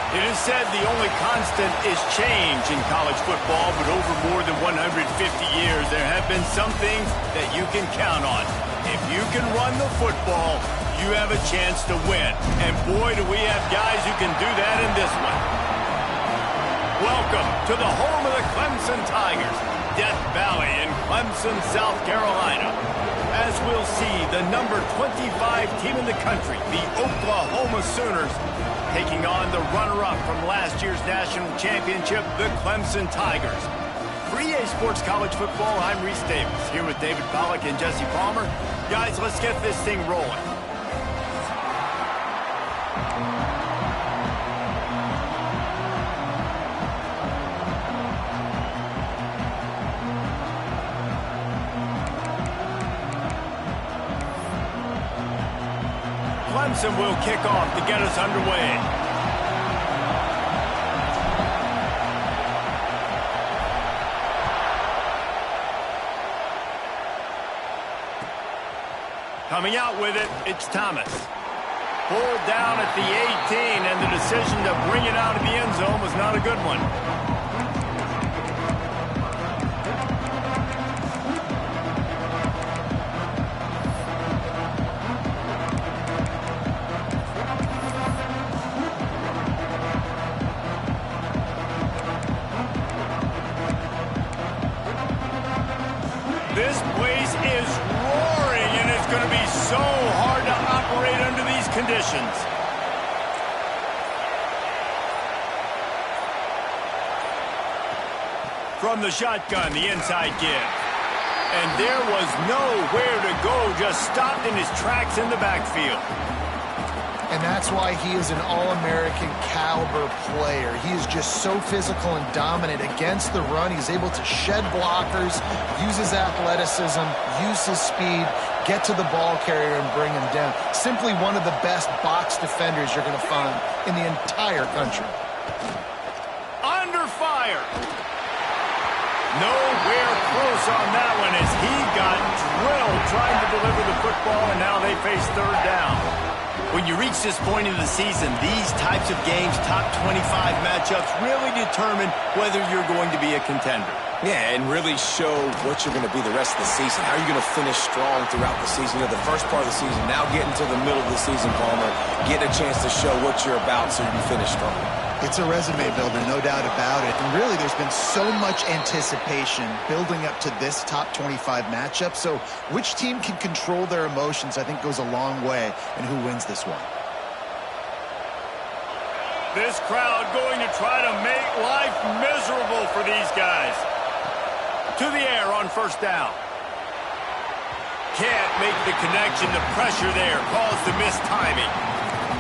It is said the only constant is change in college football, but over more than 150 years, there have been some things that you can count on. If you can run the football, you have a chance to win. And boy, do we have guys who can do that in this one. Welcome to the home of the Clemson Tigers, Death Valley in Clemson, South Carolina. As we'll see, the number 25 team in the country, the Oklahoma Sooners, taking on the runner-up from last year's national championship, the Clemson Tigers. For EA Sports College Football, I'm Reese Davis, here with David Pollack and Jesse Palmer. Guys, let's get this thing rolling. Clemson will kick off to get us underway. Coming out with it, it's Thomas. Pulled down at the 18, and the decision to bring it out of the end zone was not a good one. This place is roaring, and it's going to be so hard to operate under these conditions. From the shotgun, the inside give. And there was nowhere to go, just stopped in his tracks in the backfield. And that's why he is an All-American caliber player. He is just so physical and dominant against the run. He's able to shed blockers, use his athleticism, use his speed, get to the ball carrier and bring him down. Simply one of the best box defenders you're going to find in the entire country. Under fire. Nowhere close on that one as he got drilled trying to deliver the football, and now they face third down. When you reach this point in the season, these types of games, top 25 matchups, really determine whether you're going to be a contender. Yeah, and really show what you're going to be the rest of the season. How are you going to finish strong throughout the season? You know, the first part of the season, now getting to the middle of the season, Palmer, get a chance to show what you're about so you can finish strong. It's a resume builder, no doubt about it. And really, there's been so much anticipation building up to this top 25 matchup. So which team can control their emotions, I think, goes a long way in who wins this one. This crowd going to try to make life miserable for these guys. To the air on first down. Can't make the connection. The pressure there caused the missed timing.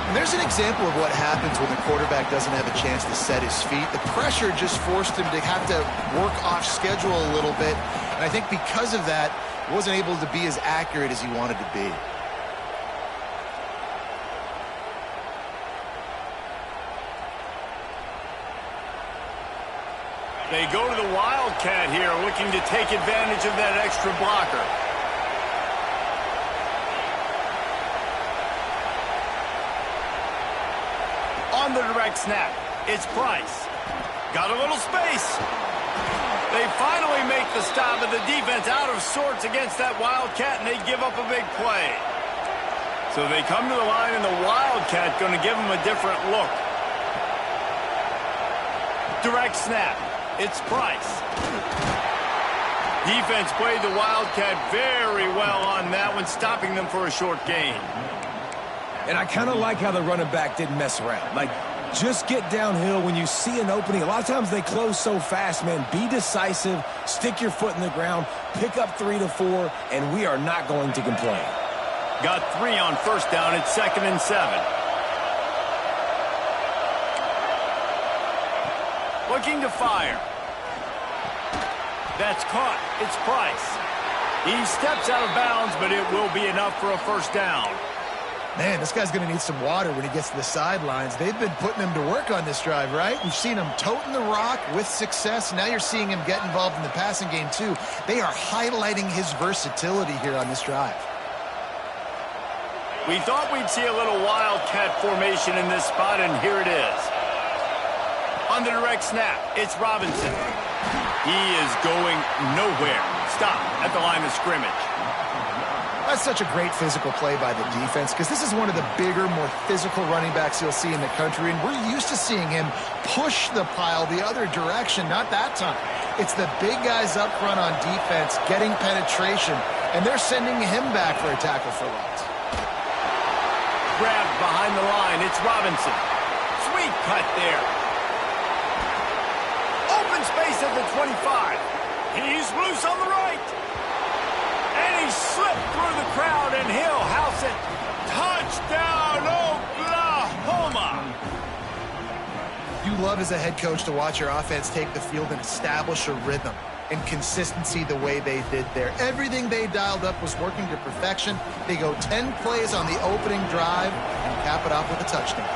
And there's an example of what happens when the quarterback doesn't have a chance to set his feet. The pressure just forced him to have to work off schedule a little bit. And I think because of that, he wasn't able to be as accurate as he wanted to be. They go to the Wildcat here, looking to take advantage of that extra blocker. On the direct snap, it's Price. Got a little space. They finally make the stop, but the defense out of sorts against that Wildcat, and they give up a big play. So they come to the line, and the Wildcat going to give them a different look. Direct snap. It's Price. Defense played the Wildcat very well on that one, stopping them for a short gain. And I kind of like how the running back didn't mess around. Like, just get downhill when you see an opening. A lot of times they close so fast, man. Be decisive, stick your foot in the ground, pick up 3 to 4, and we are not going to complain. Got 3 on first down. It's 2nd and 7. Looking to fire. That's caught. It's Price. He steps out of bounds, but it will be enough for a first down. Man, this guy's going to need some water when he gets to the sidelines. They've been putting him to work on this drive, right? We've seen him toting the rock with success. Now you're seeing him get involved in the passing game, too. They are highlighting his versatility here on this drive. We thought we'd see a little Wildcat formation in this spot, and here it is. On the direct snap, it's Robinson. He is going nowhere. Stop at the line of scrimmage. That's such a great physical play by the defense because this is one of the bigger, more physical running backs you'll see in the country, and we're used to seeing him push the pile the other direction. Not that time. It's the big guys up front on defense getting penetration, and they're sending him back for a tackle for loss. Grabbed behind the line, it's Robinson. Sweet cut there. Open space at the 25. He's loose on the right. And he slipped through the crowd, and he'll house it. Touchdown, Oklahoma! You love as a head coach to watch your offense take the field and establish a rhythm and consistency the way they did there. Everything they dialed up was working to perfection. They go 10 plays on the opening drive and cap it off with a touchdown.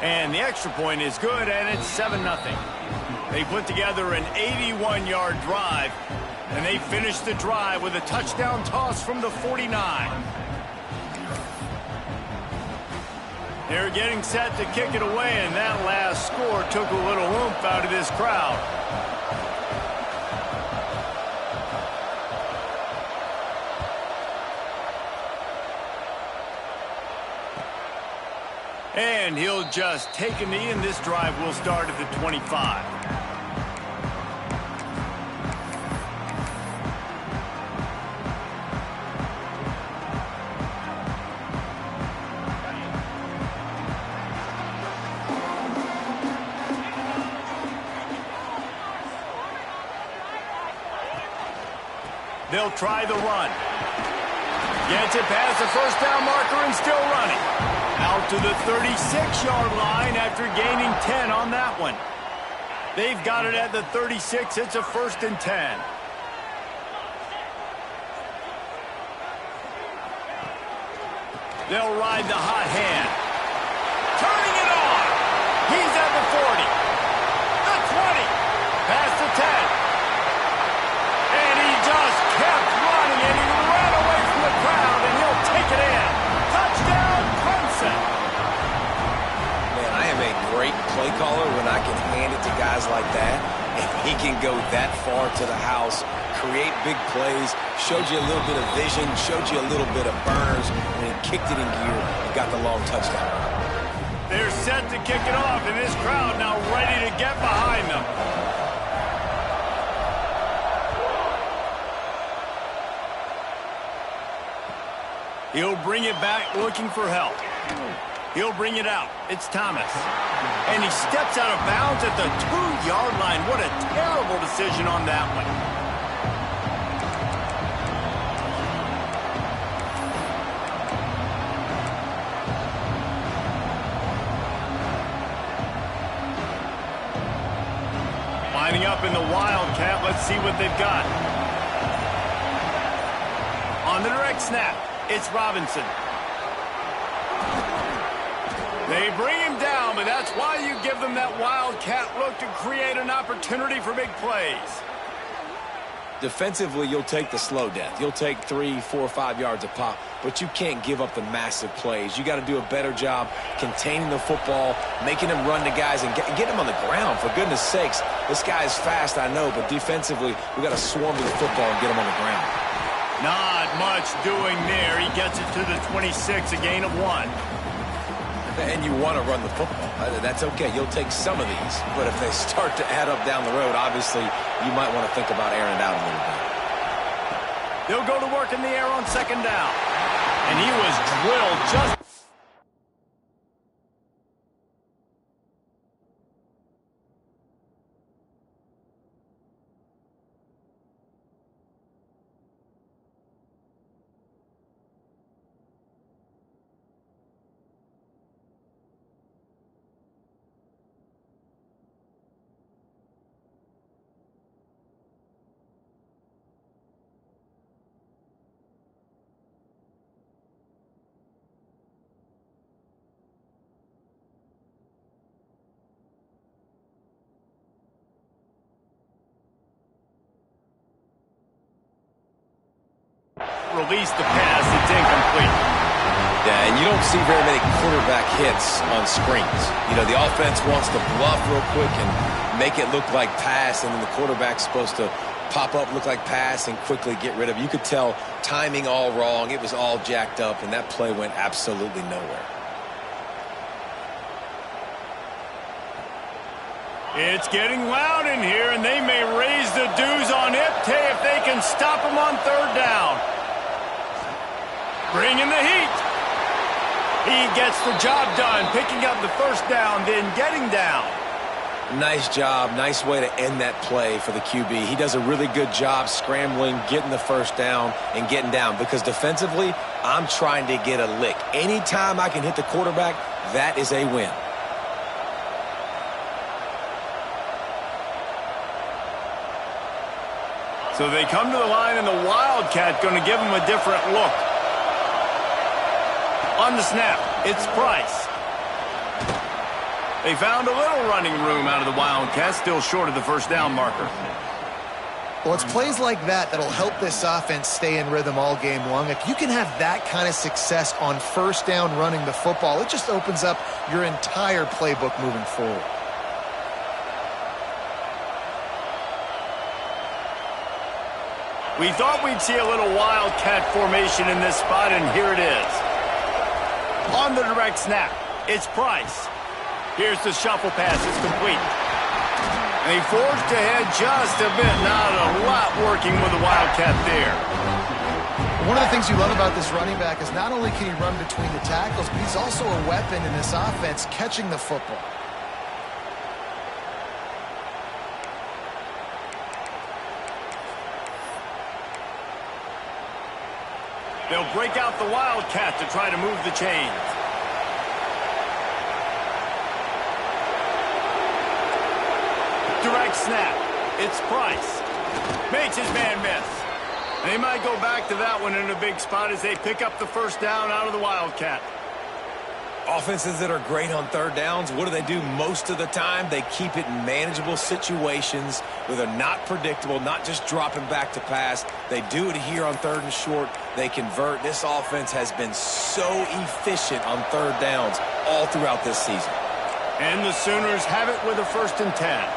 And the extra point is good, and it's 7-0. They put together an 81-yard drive, and they finished the drive with a touchdown toss from the 49. They're getting set to kick it away, and that last score took a little oomph out of this crowd. And he'll just take a knee, and this drive will start at the 25. They'll try the run. Gets it past the first down marker and still running. Out to the 36-yard line after gaining 10 on that one. They've got it at the 36. It's a 1st and 10. They'll ride the hot hand. Turning it on. He's at the 40. The 20. Past the 10. And he just kept running, and he ran away from the crowd, and he'll take it in. Touchdown, Clemson. Man, I am a great play caller when I can hand it to guys like that, and he can go that far to the house, create big plays, showed you a little bit of vision, showed you a little bit of burners, and he kicked it in gear and got the long touchdown. They're set to kick it off, and this crowd now ready to get behind them. He'll bring it back looking for help. He'll bring it out. It's Thomas. And he steps out of bounds at the 2-yard line. What a terrible decision on that one. Lining up in the Wildcat. Let's see what they've got. On the direct snap. It's Robinson. They bring him down, but that's why you give them that wildcat look to create an opportunity for big plays. Defensively, you'll take the slow death. You'll take 3, 4, 5 yards a pop, but you can't give up the massive plays. You got to do a better job containing the football, making them run to guys, and get them on the ground. For goodness sakes, this guy is fast, I know, but defensively, we got to swarm to the football and get him on the ground. Not much doing there. He gets it to the 26, a gain of 1. And you want to run the football. That's okay. You'll take some of these. But if they start to add up down the road, obviously, you might want to think about airing it out a little bit. They'll go to work in the air on 2nd down. And he was drilled just... Release the pass. It's incomplete. Yeah, and you don't see very many quarterback hits on screens. You know, the offense wants to bluff real quick and make it look like pass, and then the quarterback's supposed to pop up, look like pass, and quickly get rid of it. You could tell timing all wrong. It was all jacked up, and that play went absolutely nowhere. It's getting loud in here, and they may raise the dues on Ipte if they can stop him on third down. Bringing the heat. He gets the job done, picking up the first down, then getting down. Nice job. Nice way to end that play for the QB. He does a really good job scrambling, getting the first down, and getting down. Because defensively, I'm trying to get a lick. Anytime I can hit the quarterback, that is a win. So they come to the line, and the Wildcat going to give them a different look. On the snap, it's Price. They found a little running room out of the Wildcats, still short of the first down marker. Well, it's plays like that that'll help this offense stay in rhythm all game long. If you can have that kind of success on first down running the football, it just opens up your entire playbook moving forward. We thought we'd see a little Wildcat formation in this spot, and here it is. On the direct snap, it's Price. Here's the shuffle pass. It's complete. And he forged ahead just a bit. Not a lot working with the Wildcat there. One of the things you love about this running back is not only can he run between the tackles, but he's also a weapon in this offense catching the football. They'll break out the Wildcat to try to move the chains. Direct snap. It's Price. Makes his man miss. They might go back to that one in a big spot as they pick up the first down out of the Wildcat. Offenses that are great on third downs, what do? Most of the time, they keep it in manageable situations where they're not predictable, not just dropping back to pass. They do it here on third and short. They convert. This offense has been so efficient on third downs all throughout this season. And the Sooners have it with a 1st and 10.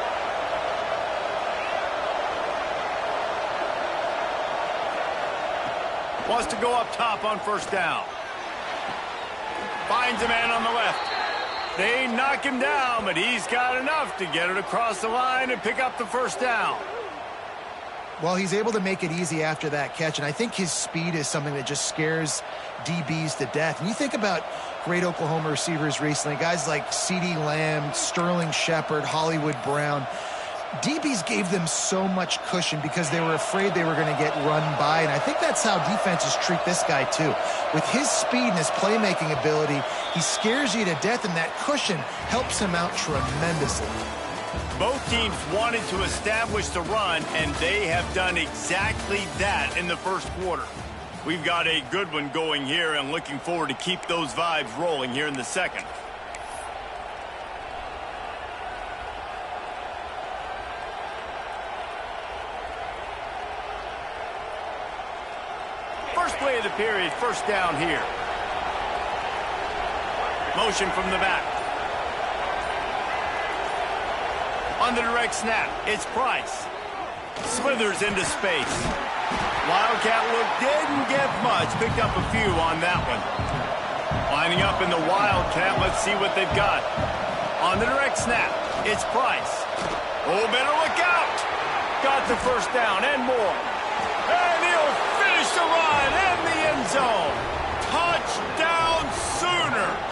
Wants to go up top on first down. Finds a man on the left. They knock him down, but he's got enough to get it across the line and pick up the first down. Well, he's able to make it easy after that catch, and I think his speed is something that just scares DBs to death. And you think about great Oklahoma receivers recently, guys like CeeDee Lamb, Sterling Shepard, Hollywood Brown. DBs gave them so much cushion because they were afraid they were going to get run by, and I think that's how defenses treat this guy too. With his speed and his playmaking ability, he scares you to death, and that cushion helps him out tremendously. Both teams wanted to establish the run, and they have done exactly that in the first quarter. We've got a good one going here, and looking forward to keep those vibes rolling here in the second. First play of the period, first down here. Motion from the back. On the direct snap, it's Price. Slithers into space. Wildcat look didn't get much. Picked up a few on that one. Lining up in the Wildcat, let's see what they've got. On the direct snap, it's Price. Oh, better look out. Got the first down and more. And he'll finish the run in the end zone. Touchdown Sooners.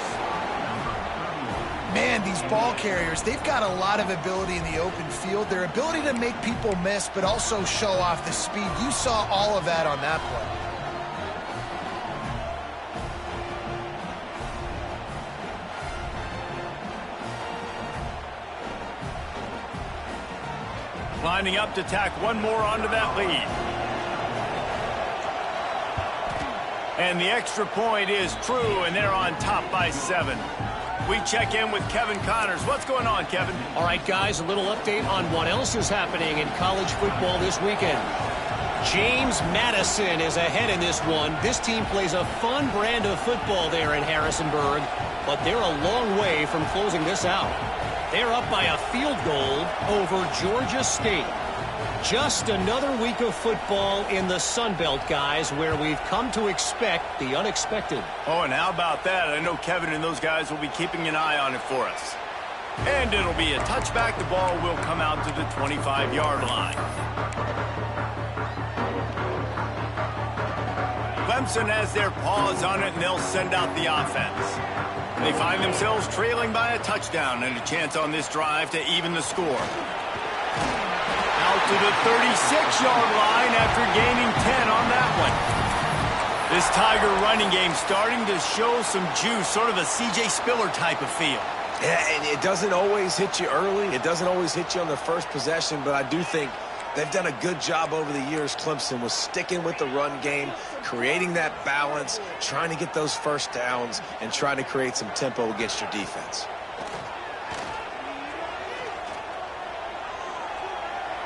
Man, these ball carriers, they've got a lot of ability in the open field. Their ability to make people miss, but also show off the speed. You saw all of that on that play. Lining up to tack one more onto that lead. And the extra point is true, and they're on top by 7. We check in with Kevin Connors. What's going on, Kevin? All right, guys, a little update on what else is happening in college football this weekend. James Madison is ahead in this one. This team plays a fun brand of football there in Harrisonburg, but they're a long way from closing this out. They're up by a field goal over Georgia State. Just another week of football in the Sun Belt, guys, where we've come to expect the unexpected. Oh, and how about that? I know Kevin and those guys will be keeping an eye on it for us. And it'll be a touchback. The ball will come out to the 25-yard line. Clemson has their paws on it, and they'll send out the offense. They find themselves trailing by a touchdown and a chance on this drive to even the score. Out to the 36-yard line after gaining 10 on that one. This Tiger running game starting to show some juice, sort of a C.J. Spiller type of feel. Yeah, and it doesn't always hit you early. It doesn't always hit you on the first possession, but I do think they've done a good job over the years, Clemson, with sticking with the run game, creating that balance, trying to get those first downs, and trying to create some tempo against your defense.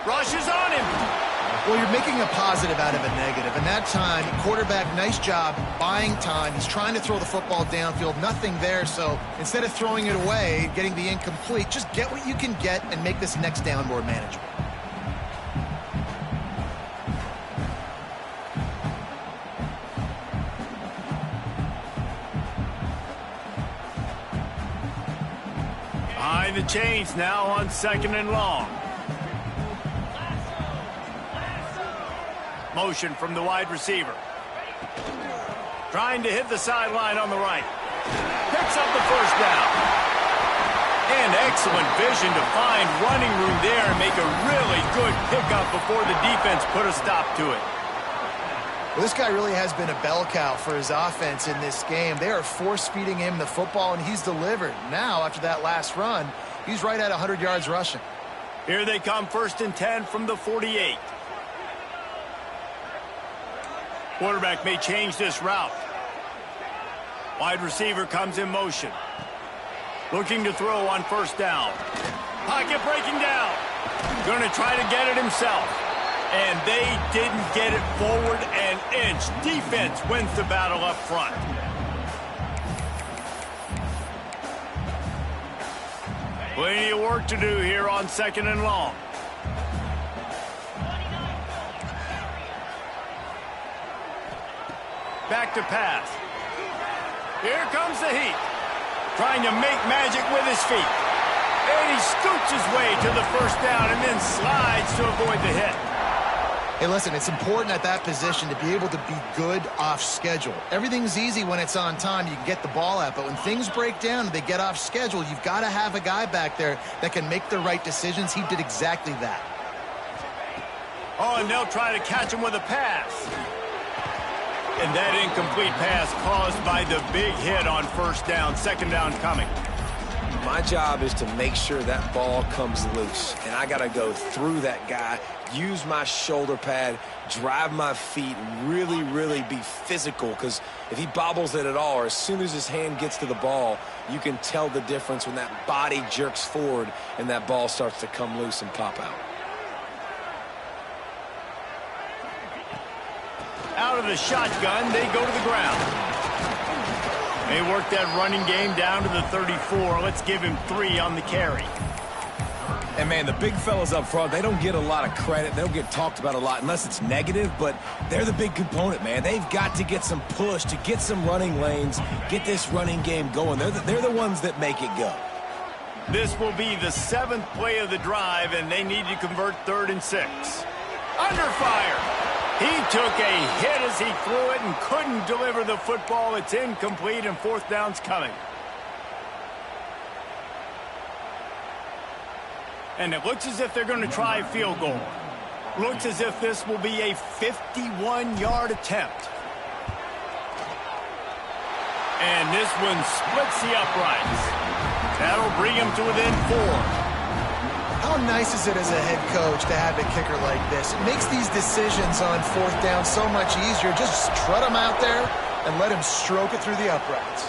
Rushes on him. Well, you're making a positive out of a negative. And that time, quarterback, nice job buying time. He's trying to throw the football downfield. Nothing there. So instead of throwing it away, getting the incomplete, just get what you can get and make this next down more manageable. Behind the chains now on 2nd and long. Motion from the wide receiver. Trying to hit the sideline on the right. Picks up the first down. And excellent vision to find running room there and make a really good pickup before the defense put a stop to it. Well, this guy really has been a bell cow for his offense in this game. They are force-feeding him the football, and he's delivered. Now, after that last run, he's right at 100 yards rushing. Here they come, 1st and 10 from the 48. Quarterback may change this route. Wide receiver comes in motion. Looking to throw on 1st down. Pocket breaking down. Going to try to get it himself. And they didn't get it forward an inch. Defense wins the battle up front. Plenty of work to do here on 2nd and long. Back to pass. Here comes the heat. Trying to make magic with his feet. And he scoots his way to the 1st down and then slides to avoid the hit. Hey, listen, it's important at that position to be able to be good off schedule. Everything's easy when it's on time. You can get the ball out. But when things break down and they get off schedule, you've got to have a guy back there that can make the right decisions. He did exactly that. Oh, and they'll try to catch him with a pass. And that incomplete pass caused by the big hit on 1st down. 2nd down coming. My job is to make sure that ball comes loose, and I got to go through that guy, use my shoulder pad, drive my feet, really, really be physical, because if he bobbles it at all, or as soon as his hand gets to the ball, you can tell the difference when that body jerks forward and that ball starts to come loose and pop out. Out of the shotgun, they go to the ground. They work that running game down to the 34. Let's give him 3 on the carry. And, man, the big fellas up front, they don't get a lot of credit. They don't get talked about a lot unless it's negative, but they're the big component, man. They've got to get some push, to get some running lanes, get this running game going. They're the ones that make it go. This will be the 7th play of the drive, and they need to convert 3rd and 6. Under fire. He took a hit as he threw it and couldn't deliver the football. It's incomplete, and 4th down's coming. And it looks as if they're going to try a field goal. Looks as if this will be a 51-yard attempt. And this one splits the uprights. That'll bring him to within 4. How nice is it as a head coach to have a kicker like this? It makes these decisions on 4th down so much easier. Just strut him out there and let him stroke it through the uprights.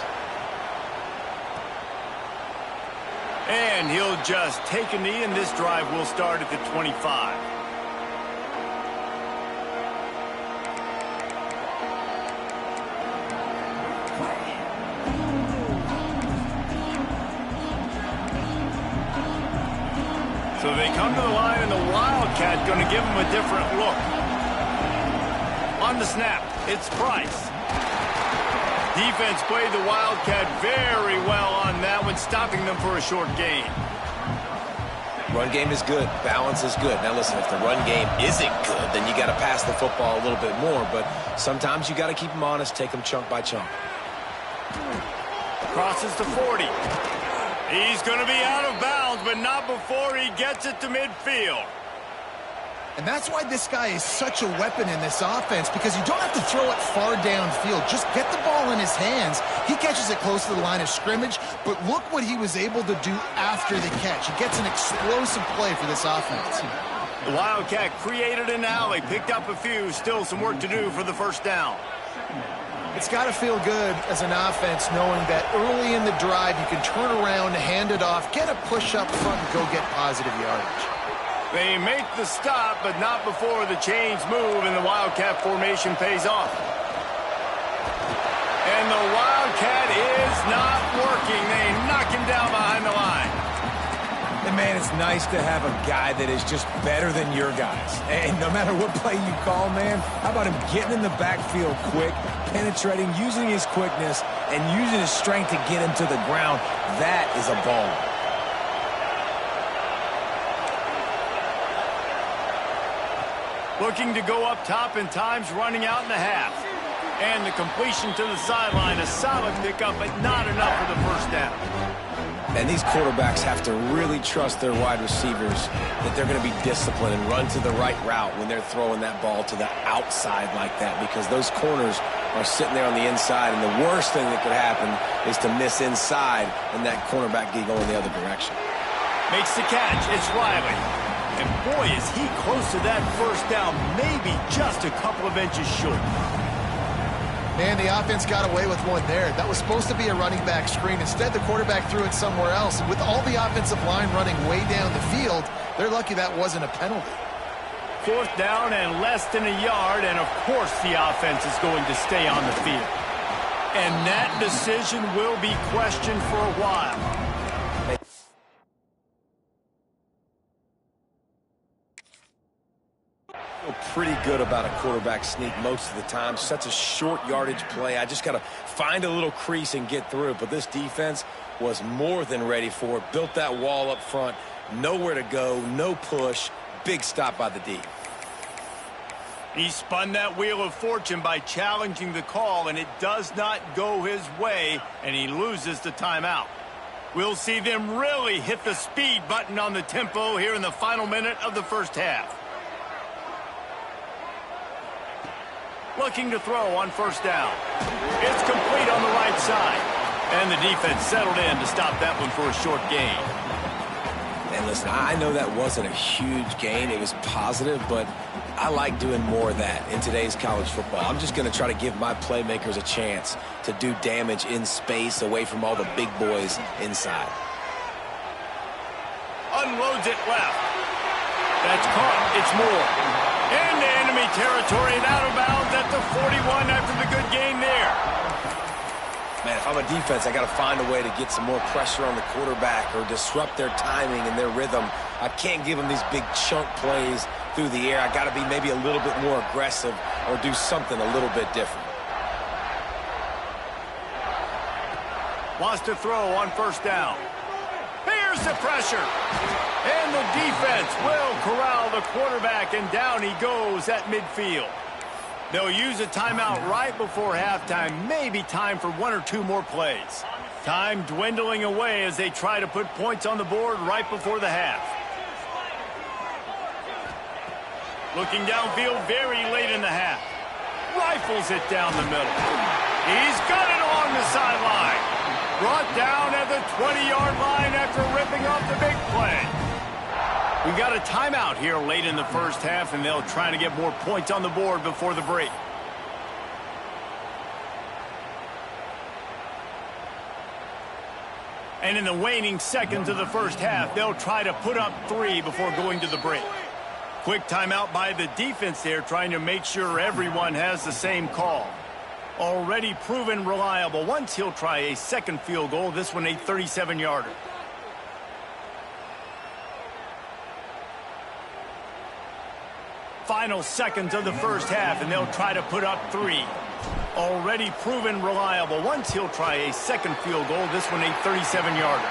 And he'll just take a knee, and this drive will start at the 25. So they come to the line, and the Wildcat going to give them a different look. On the snap, it's Price. Defense played the Wildcat very well on that one, stopping them for a short gain. Run game is good. Balance is good. Now, listen, if the run game isn't good, then you got to pass the football a little bit more. But sometimes you got to keep them honest, take them chunk by chunk. Crosses to 40. He's going to be out of bounds, but not before he gets it to midfield. And that's why this guy is such a weapon in this offense, because you don't have to throw it far downfield. Just get the ball in his hands. He catches it close to the line of scrimmage, but look what he was able to do after the catch. He gets an explosive play for this offense. The Wildcat created an alley, picked up a few, still some work to do for the first down. It's got to feel good as an offense knowing that early in the drive you can turn around, hand it off, get a push up front, and go get positive yardage. They make the stop, but not before the chains move and the Wildcat formation pays off. And the Wildcat is not working. They knock him down behind the line. And, man, it's nice to have a guy that is just better than your guys. And no matter what play you call, man, how about him getting in the backfield quick, penetrating, using his quickness, and using his strength to get him to the ground. That is a ball. Looking to go up top in times, running out in the half. And the completion to the sideline, a solid pickup, but not enough for the first down. And these quarterbacks have to really trust their wide receivers that they're going to be disciplined and run to the right route when they're throwing that ball to the outside like that, because those corners are sitting there on the inside, and the worst thing that could happen is to miss inside and that cornerback get going the other direction. Makes the catch. It's Riley. And boy, is he close to that first down, maybe just a couple of inches short. Man, the offense got away with one there. That was supposed to be a running back screen. Instead, the quarterback threw it somewhere else. And with all the offensive line running way down the field, they're lucky that wasn't a penalty. Fourth down and less than a yard, and of course the offense is going to stay on the field. And that decision will be questioned for a while. Pretty good about a quarterback sneak most of the time. Such a short yardage play. I just got to find a little crease and get through it. But this defense was more than ready for it. Built that wall up front. Nowhere to go. No push. Big stop by the D. He spun that wheel of fortune by challenging the call, and it does not go his way, and he loses the timeout. We'll see them really hit the speed button on the tempo here in the final minute of the first half. Looking to throw on first down. It's complete on the right side. And the defense settled in to stop that one for a short gain. And listen, I know that wasn't a huge gain. It was positive, but I like doing more of that in today's college football. I'm just going to try to give my playmakers a chance to do damage in space away from all the big boys inside. Unloads it left. That's caught. It's Moore. Into enemy territory and out of bounds at the 41 after the good gain there. Man, if I'm a defense, I got to find a way to get some more pressure on the quarterback or disrupt their timing and their rhythm. I can't give them these big chunk plays through the air. I got to be maybe a little bit more aggressive or do something a little bit different. Wants to throw on first down. Here's the pressure. And the defense will corral the quarterback, and down he goes at midfield. They'll use a timeout right before halftime, maybe time for one or two more plays. Time dwindling away as they try to put points on the board right before the half. Looking downfield very late in the half. Rifles it down the middle. He's got it along the sideline. Brought down at the 20-yard line after ripping off the big play. We got a timeout here late in the first half, and they'll try to get more points on the board before the break. And in the waning seconds of the first half, they'll try to put up 3 before going to the break. Quick timeout by the defense there, trying to make sure everyone has the same call. Already proven reliable. Once he'll try a second field goal, this one a 37-yarder. final seconds of the first half, and they'll try to put up 3. Already proven reliable. Once he'll try a second field goal, this one a 37-yarder.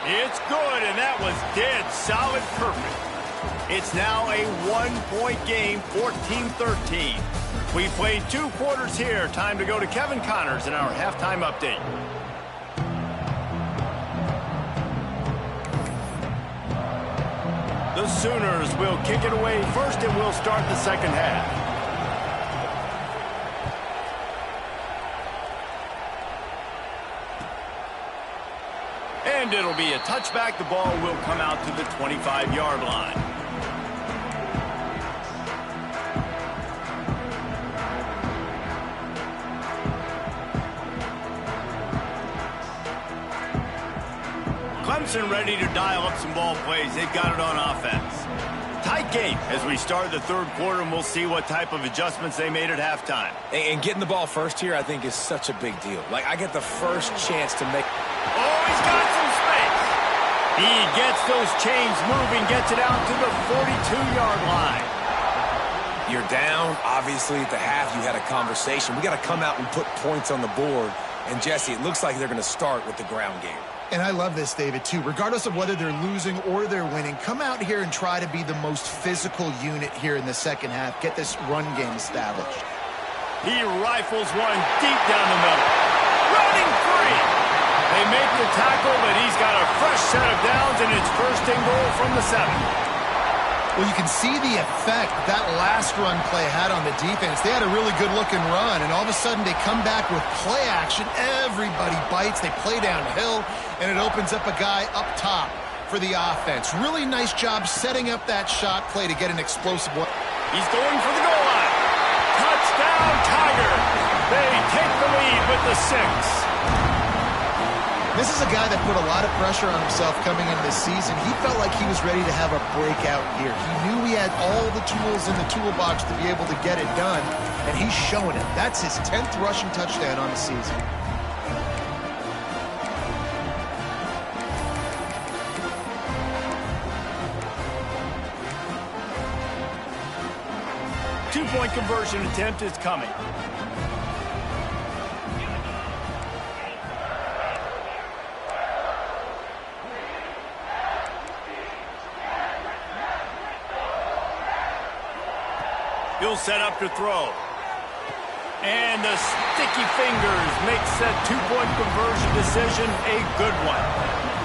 It's good, and that was dead solid perfect. It's now a 1-point game, 14-13. We played 2 quarters here. Time to go to Kevin Connors in our halftime update. The Sooners will kick it away first, and we'll start the second half. And it'll be a touchback. The ball will come out to the 25-yard line. Clemson ready to dial up some ball plays. They've got it on offense. Tight game as we start the third quarter, and we'll see what type of adjustments they made at halftime. And getting the ball first here, I think, is such a big deal. Like, I get the first chance to make... Oh, he's got some space. He gets those chains moving, gets it out to the 42-yard line. You're down. Obviously, at the half, you had a conversation. We got to come out and put points on the board. And, Jesse, it looks like they're going to start with the ground game. And I love this, David, too. Regardless of whether they're losing or they're winning, come out here and try to be the most physical unit here in the second half. Get this run game established. He rifles one deep down the middle. Running free. They make the tackle, but he's got a fresh set of downs, and it's first and goal from the 7. Well, you can see the effect that last run play had on the defense. They had a really good-looking run, and all of a sudden they come back with play action. Everybody bites. They play downhill, and it opens up a guy up top for the offense. Really nice job setting up that shot play to get an explosive one. He's going for the goal line. Touchdown, Tiger. They take the lead with the 6. This is a guy that put a lot of pressure on himself coming into this season. He felt like he was ready to have a breakout year. He knew he had all the tools in the toolbox to be able to get it done, and he's showing it. That's his 10th rushing touchdown on the season. Two-point conversion attempt is coming. He'll set up to throw. And the sticky fingers makes that two-point conversion decision a good one.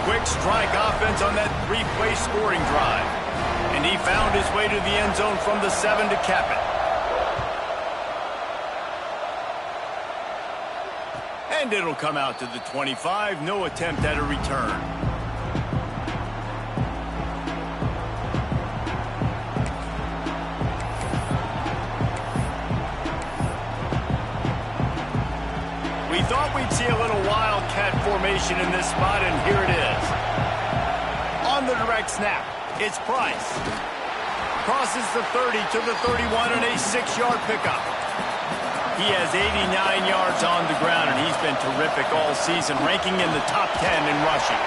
Quick strike offense on that 3-play scoring drive. And he found his way to the end zone from the 7 to cap it. And it'll come out to the 25. No attempt at a return. We thought we'd see a little wildcat formation in this spot, and here it is. On the direct snap, it's Price. Crosses the 30 to the 31 and a 6-yard pickup. He has 89 yards on the ground, and he's been terrific all season, ranking in the top 10 in rushing.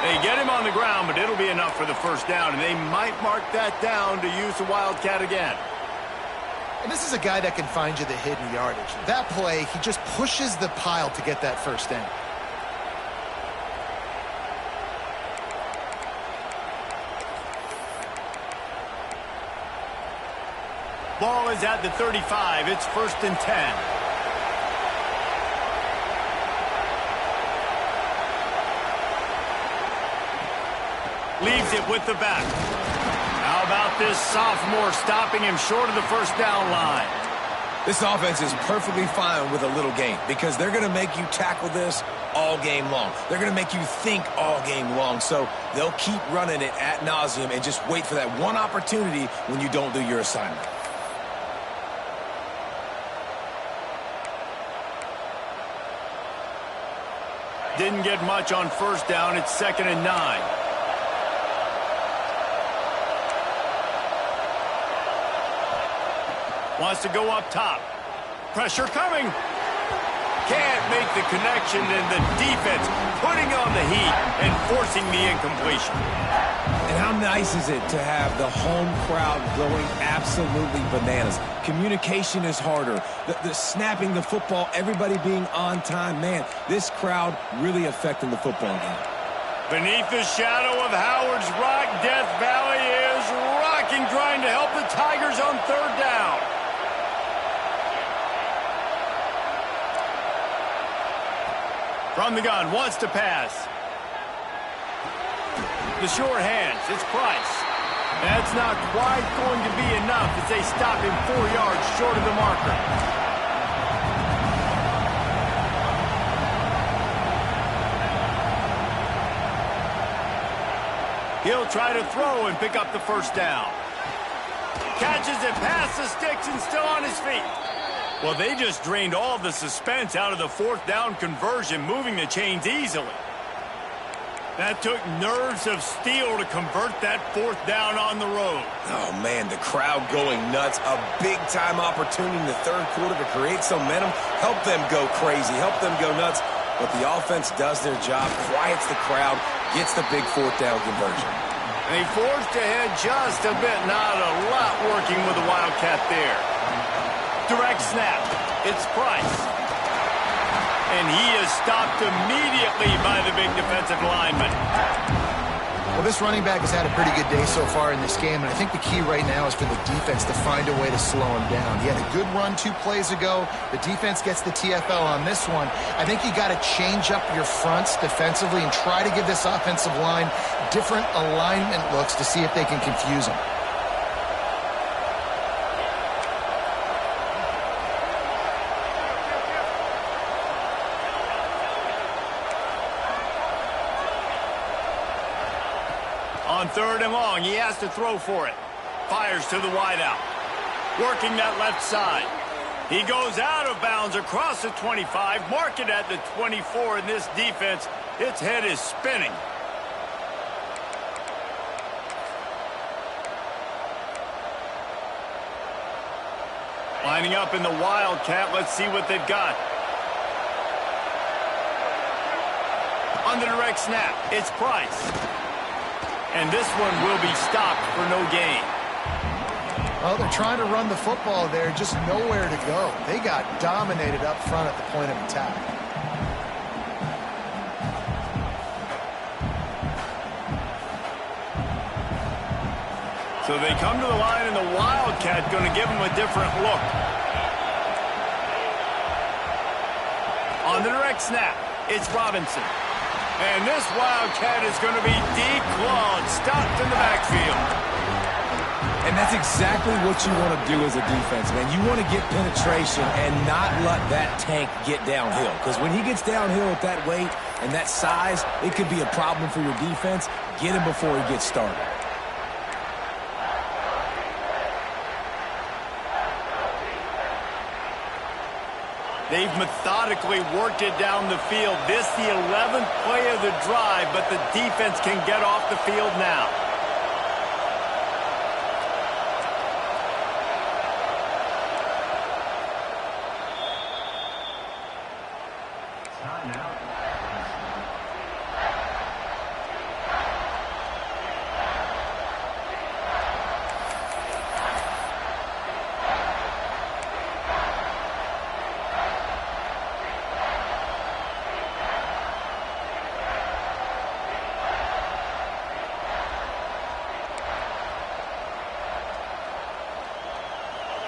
They get him on the ground, but it'll be enough for the first down, and they might mark that down to use the wildcat again. And this is a guy that can find you the hidden yardage. That play, he just pushes the pile to get that first down. Ball is at the 35. It's 1st and 10. Leaves it with the back. How about this sophomore stopping him short of the first down line? This offense is perfectly fine with a little game because they're going to make you tackle this all game long. They're going to make you think all game long. So they'll keep running it ad nauseum and just wait for that one opportunity when you don't do your assignment. Didn't get much on first down. It's 2nd and 9. Wants to go up top. Pressure coming. Can't make the connection, and the defense putting on the heat and forcing the incompletion. And And how nice is it to have the home crowd going absolutely bananas? Communication is harder. The snapping the football, everybody being on time. Man, this crowd really affecting the football game. Beneath the shadow of Howard's Rock, Death Valley is rocking, trying to help the Tigers on third down. From the gun, wants to pass. The short hands, it's Price. That's not quite going to be enough as they stop him 4 yards short of the marker. He'll try to throw and pick up the first down. Catches it past the sticks and still on his feet. Well, they just drained all the suspense out of the fourth down conversion, moving the chains easily. That took nerves of steel to convert that fourth down on the road. Oh, man, the crowd going nuts. A big-time opportunity in the third quarter to create some momentum. Help them go crazy. Help them go nuts. But the offense does their job, quiets the crowd, gets the big fourth down conversion. They forged ahead just a bit. Not a lot working with the Wildcat there. Direct snap. It's Price. And he is stopped immediately by the big defensive lineman. Well, this running back has had a pretty good day so far in this game, and I think the key right now is for the defense to find a way to slow him down. He had a good run 2 plays ago. The defense gets the TFL on this one. I think you got to change up your fronts defensively and try to give this offensive line different alignment looks to see if they can confuse him. On third and long, he has to throw for it. Fires to the wideout. Working that left side. He goes out of bounds across the 25, mark it at the 24, and this defense, its head is spinning. Lining up in the Wildcat, let's see what they've got. On the direct snap, it's Price. And this one will be stopped for no gain. Well, they're trying to run the football there, just nowhere to go. They got dominated up front at the point of attack. So they come to the line, and the Wildcat going to give them a different look. On the direct snap, it's Robinson. And this Wildcat is going to be declawed, stopped in the backfield. And that's exactly what you want to do as a defense, man. You want to get penetration and not let that tank get downhill. Because when he gets downhill at that weight and that size, it could be a problem for your defense. Get him before he gets started. They've methodically worked it down the field. This the 11th play of the drive, but the defense can get off the field now.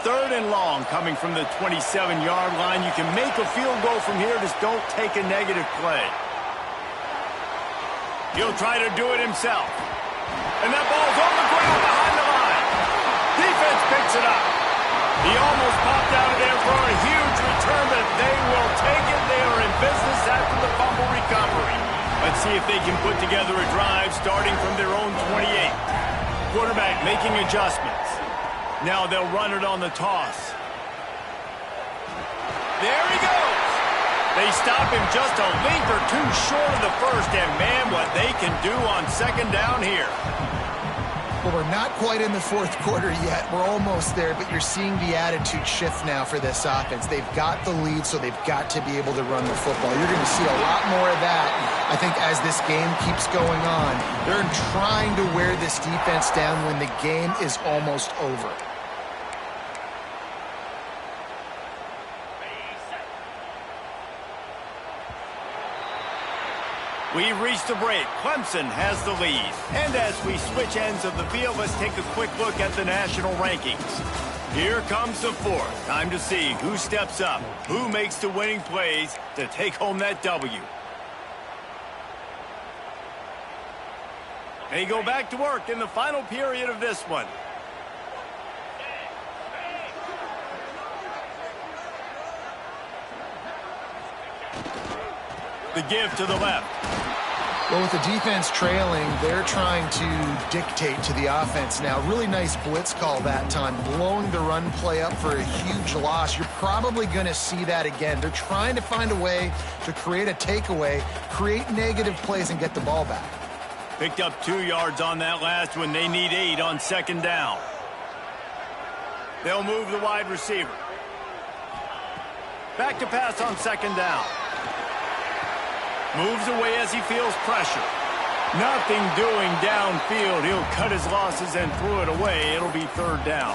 Third and long coming from the 27-yard line. You can make a field goal from here, just don't take a negative play. He'll try to do it himself. And that ball's on the ground behind the line. Defense picks it up. He almost popped out of there for a huge return, but they will take it. They are in business after the fumble recovery. Let's see if they can put together a drive starting from their own 28. Quarterback making adjustments. Now they'll run it on the toss. There he goes. They stop him just a link or two short of the first, and man, what they can do on second down here. Well, we're not quite in the fourth quarter yet. We're almost there, but you're seeing the attitude shift now for this offense. They've got the lead, so they've got to be able to run the football. You're going to see a lot more of that, I think, as this game keeps going on. They're trying to wear this defense down when the game is almost over. We've reached a break. Clemson has the lead. And as we switch ends of the field, let's take a quick look at the national rankings. Here comes the fourth. Time to see who steps up, who makes the winning plays to take home that W. They go back to work in the final period of this one. The give to the left. Well, with the defense trailing, they're trying to dictate to the offense now. Really nice blitz call that time, blowing the run play up for a huge loss. You're probably going to see that again. They're trying to find a way to create a takeaway, create negative plays, and get the ball back. Picked up 2 yards on that last one. They need 8 on second down. They'll move the wide receiver. Back to pass on second down. Moves away as he feels pressure. Nothing doing downfield. He'll cut his losses and throw it away. It'll be third down.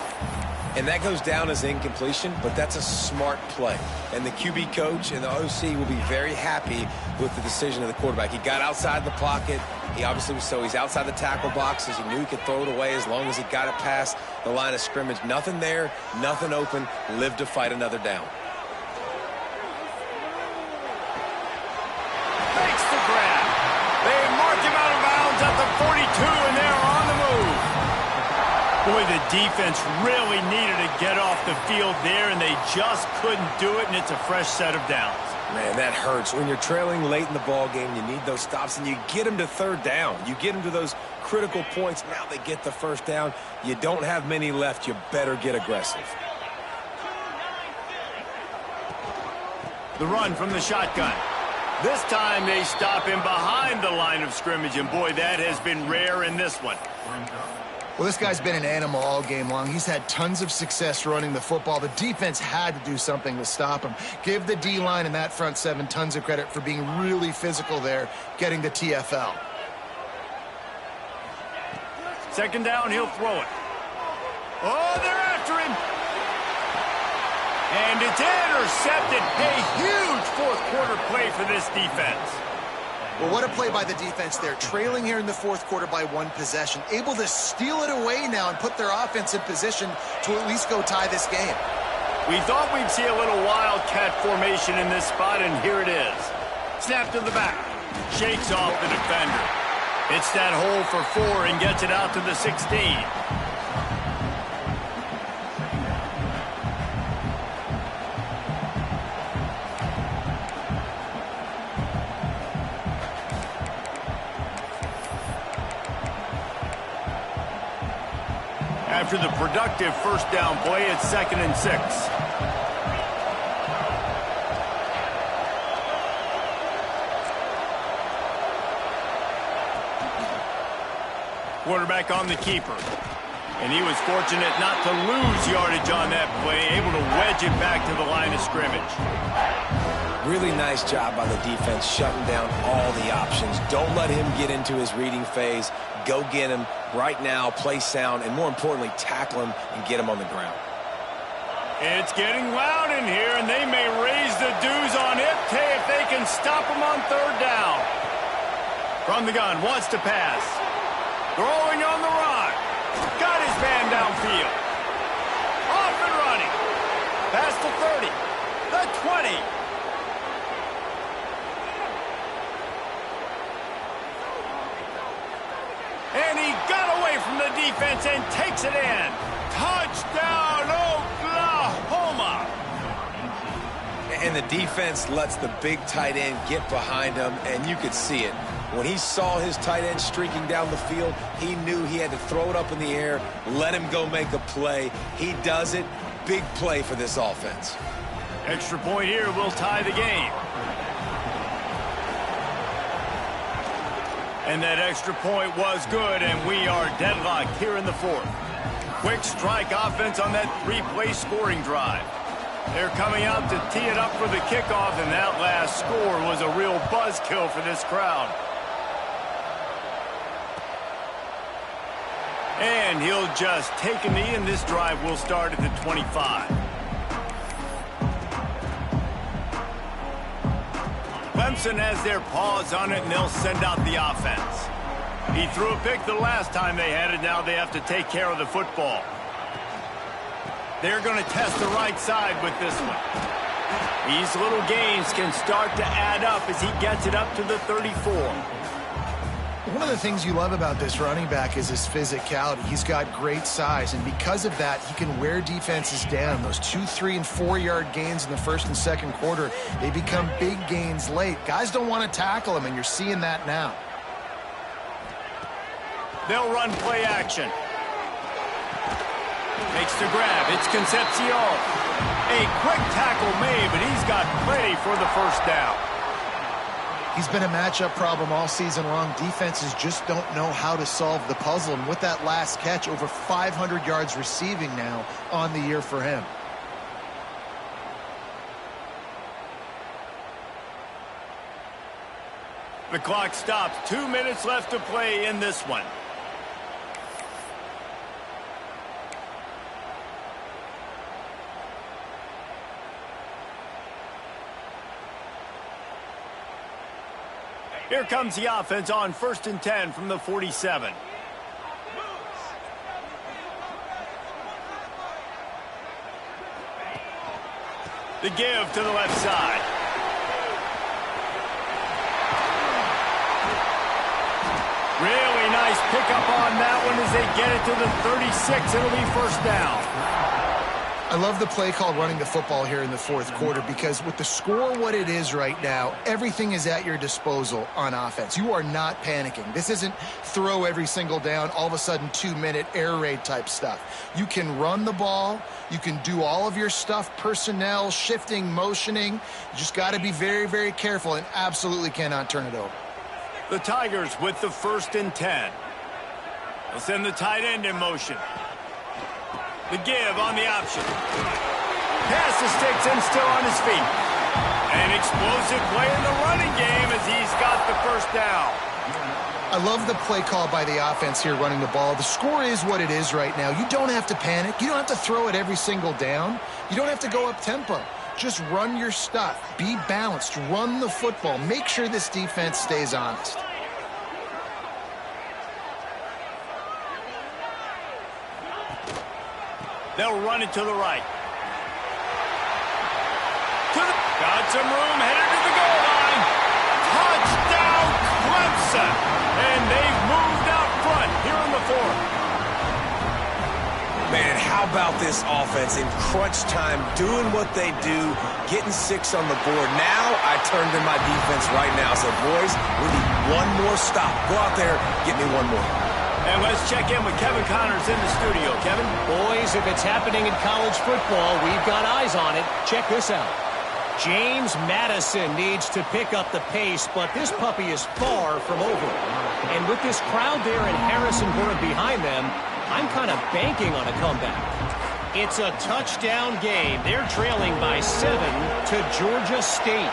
And that goes down as incompletion, but that's a smart play. And the QB coach and the OC will be very happy with the decision of the quarterback. He got outside the pocket. He obviously was he's outside the tackle boxes. He knew he could throw it away as long as he got it past the line of scrimmage. Nothing there, nothing open. Live to fight another down. Makes the grab. They mark him out of bounds at the 42, and they're on the move. Boy, the defense really needed to get off the field there, and they just couldn't do it, and it's a fresh set of downs. Man, that hurts. When you're trailing late in the ball game, you need those stops, and you get them to third down. You get them to those critical points. Now they get the first down. You don't have many left. You better get aggressive. The run from the shotgun. This time they stop him behind the line of scrimmage, and boy, that has been rare in this one. Well, this guy's been an animal all game long. He's had tons of success running the football. The defense had to do something to stop him. Give the D-line and that front seven tons of credit for being really physical there, getting the TFL. Second down, he'll throw it. Oh, they're after him. And it's intercepted. A huge fourth quarter play for this defense. Well, what a play by the defense there. Trailing here in the fourth quarter by one possession. Able to steal it away now and put their offense in position to at least go tie this game. We thought we'd see a little wildcat formation in this spot, and here it is. Snap to the back. Shakes off the defender. Hits that hole for 4 and gets it out to the 16. After the productive first down play, it's 2nd and 6. Quarterback on the keeper. And he was fortunate not to lose yardage on that play, able to wedge it back to the line of scrimmage. Really nice job by the defense shutting down all the options. Don't let him get into his reading phase. Go get him right now, play sound, and more importantly, tackle him and get him on the ground. It's getting loud in here, and they may raise the dues on it if they can stop him on third down. From the gun, wants to pass. Throwing on the run. Got his man downfield. Off and running. Past the 30. The 20. And he got away from the defense and takes it in. Touchdown, Oklahoma. And the defense lets the big tight end get behind him, and you could see it. When he saw his tight end streaking down the field, he knew he had to throw it up in the air, let him go make a play. He does it. Big play for this offense. Extra point here will tie the game. And that extra point was good, and we are deadlocked here in the fourth. Quick strike offense on that three-play scoring drive. They're coming out to tee it up for the kickoff, and that last score was a real buzzkill for this crowd. And he'll just take a knee, and this drive will start at the 25. Clemson has their paws on it, and they'll send out the offense. He threw a pick the last time they had it. Now they have to take care of the football. They're going to test the right side with this one. These little gains can start to add up as he gets it up to the 34. One of the things you love about this running back is his physicality. He's got great size, and because of that, he can wear defenses down. Those 2, 3, and 4-yard gains in the first and second quarter, they become big gains late. Guys don't want to tackle him, and you're seeing that now. They'll run play action. Makes the grab. It's Concepcion. A quick tackle made, but he's got plenty for the first down. He's been a matchup problem all season long. Defenses just don't know how to solve the puzzle. And with that last catch, over 500 yards receiving now on the year for him. The clock stops. 2 minutes left to play in this one. Here comes the offense on 1st and 10 from the 47. The give to the left side. Really nice pickup on that one as they get it to the 36. It'll be first down. I love the play call running the football here in the fourth quarter because with the score what it is right now, everything is at your disposal on offense. You are not panicking. This isn't throw every single down, all of a sudden 2-minute air raid type stuff. You can run the ball. You can do all of your stuff, personnel, shifting, motioning. You just got to be very, very careful and absolutely cannot turn it over. The Tigers with the 1st and 10. They'll send the tight end in motion. The give on the option. Pass the sticks and still on his feet. An explosive play in the running game as he's got the first down. I love the play call by the offense here running the ball. The score is what it is right now. You don't have to panic. You don't have to throw it every single down. You don't have to go up tempo. Just run your stuff. Be balanced. Run the football. Make sure this defense stays honest. They'll run it to the right. Got some room, headed to the goal line. Touchdown, Clemson. And they've moved out front here in the fourth. Man, how about this offense in crunch time, doing what they do, getting 6 on the board. Now I turn to my defense right now and say, boys, we need one more stop. Go out there, get me one more. And let's check in with Kevin Connors in the studio. Kevin? Boys, if it's happening in college football, we've got eyes on it. Check this out. James Madison needs to pick up the pace, but this puppy is far from over. And with this crowd there in Harrisonburg behind them, I'm kind of banking on a comeback. It's a touchdown game. They're trailing by 7 to Georgia State.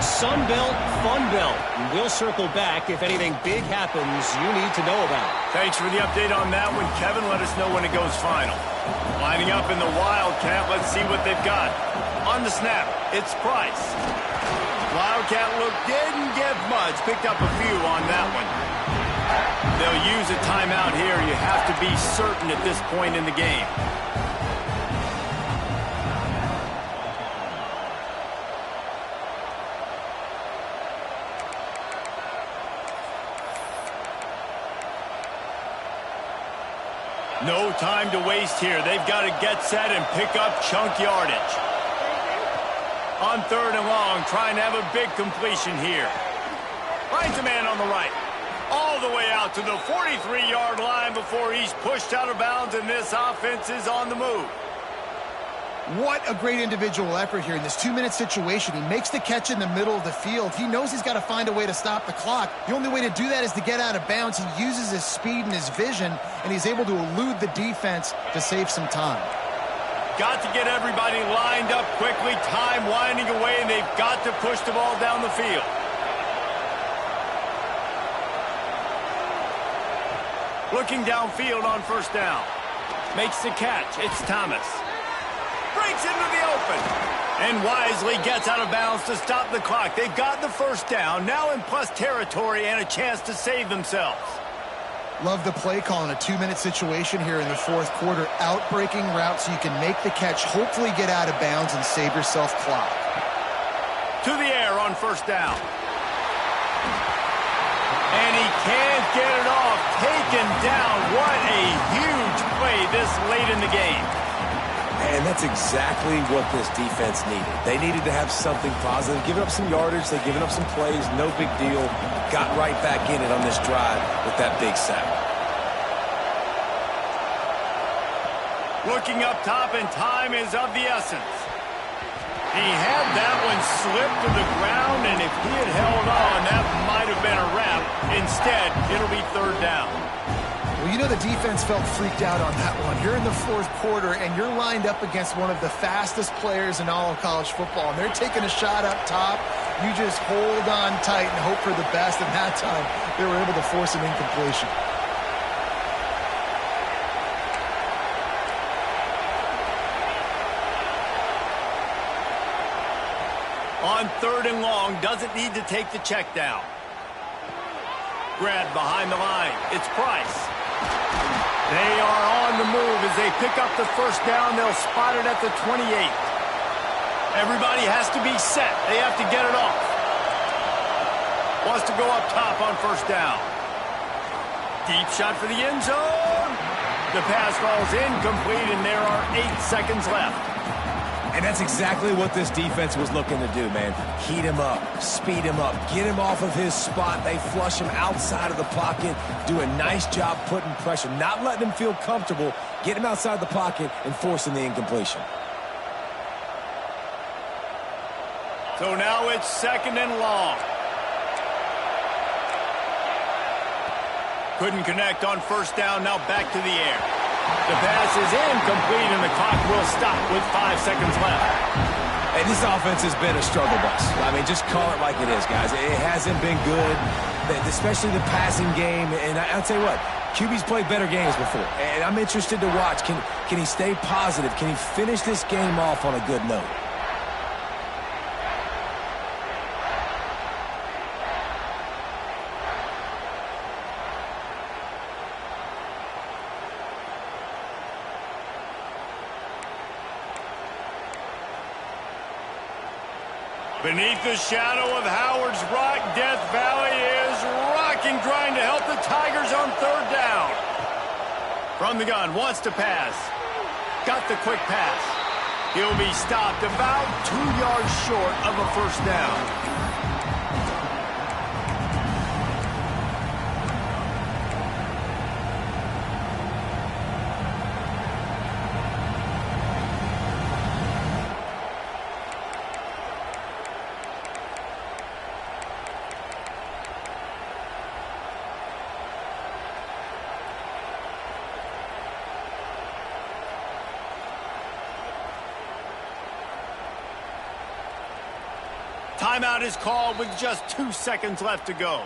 Sun Belt, Fun Belt. We'll circle back if anything big happens you need to know about. Thanks for the update on that one, Kevin. Let us know when it goes final. Lining up in the Wildcat, let's see what they've got. On the snap, it's Price. Wildcat look didn't get much. Picked up a few on that one. They'll use a timeout here. You have to be certain at this point in the game. No time to waste here. They've got to get set and pick up chunk yardage. On 3rd and long, trying to have a big completion here. Finds a man on the right. All the way out to the 43-yard line before he's pushed out of bounds, and this offense is on the move. What a great individual effort here in this 2-minute situation. He makes the catch in the middle of the field. He knows he's got to find a way to stop the clock. The only way to do that is to get out of bounds. He uses his speed and his vision, and he's able to elude the defense to save some time. Got to get everybody lined up quickly. Time winding away, and they've got to push the ball down the field. Looking downfield on first down. Makes the catch. It's Thomas. Breaks into the open. And wisely gets out of bounds to stop the clock. They've got the first down. Now in plus territory and a chance to save themselves. Love the play call in a 2-minute situation here in the fourth quarter. Out-breaking route so you can make the catch, hopefully get out of bounds and save yourself clock. To the air on first down. And he can't get it off. Taken down. What a huge play this late in the game. And that's exactly what this defense needed. They needed to have something positive. Giving up some yardage, they've given up some plays, no big deal. Got right back in it on this drive with that big sack. Looking up top, and time is of the essence. He had that one slip to the ground, and if he had held on, that might have been a wrap. Instead, it'll be third down. Well, you know the defense felt freaked out on that one. You're in the fourth quarter, and you're lined up against one of the fastest players in all of college football, and they're taking a shot up top. You just hold on tight and hope for the best, and that time they were able to force an incompletion. On third and long, doesn't need to take the check down. Grabbed behind the line. It's Price. They are on the move as they pick up the first down. They'll spot it at the 28. Everybody has to be set. They have to get it off. Wants to go up top on first down. Deep shot for the end zone. The pass falls incomplete, and there are 8 seconds left. And that's exactly what this defense was looking to do, man. Heat him up, speed him up, get him off of his spot. They flush him outside of the pocket, do a nice job putting pressure, not letting him feel comfortable, get him outside the pocket, and forcing the incompletion. So now it's second and long. Couldn't connect on first down, now back to the air. The pass is incomplete, and the clock will stop with 5 seconds left. And this offense has been a struggle bus. I mean, just call it like it is, guys. It hasn't been good, especially the passing game. And I'll tell you what, QB's played better games before. And I'm interested to watch. Can he stay positive? Can he finish this game off on a good note? Beneath the shadow of Howard's Rock, Death Valley is rocking, trying to help the Tigers on third down. From the gun, wants to pass. Got the quick pass. He'll be stopped about 2 yards short of a first down. Timeout is called with just 2 seconds left to go.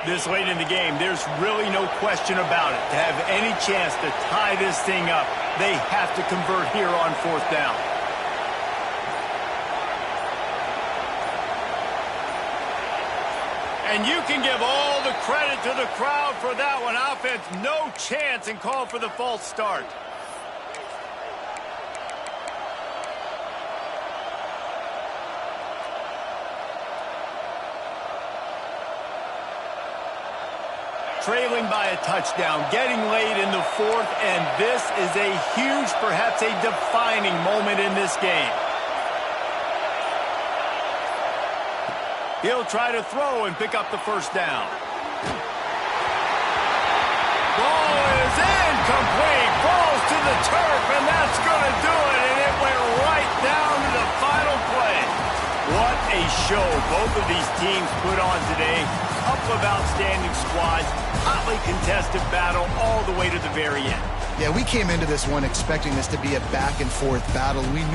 This late in the game, there's really no question about it. To have any chance to tie this thing up, they have to convert here on fourth down. And you can give all the credit to the crowd for that one. Offense, no chance, and call for the false start. Trailing by a touchdown, getting late in the fourth, and this is a huge, perhaps a defining moment in this game. He'll try to throw and pick up the first down. Ball is incomplete. Falls to the turf, and that's going to do it. And it went right down to the final play. What a show both of these teams put on today. Couple of outstanding squads. Hotly contested battle all the way to the very end. Yeah, we came into this one expecting this to be a back-and-forth battle. We knew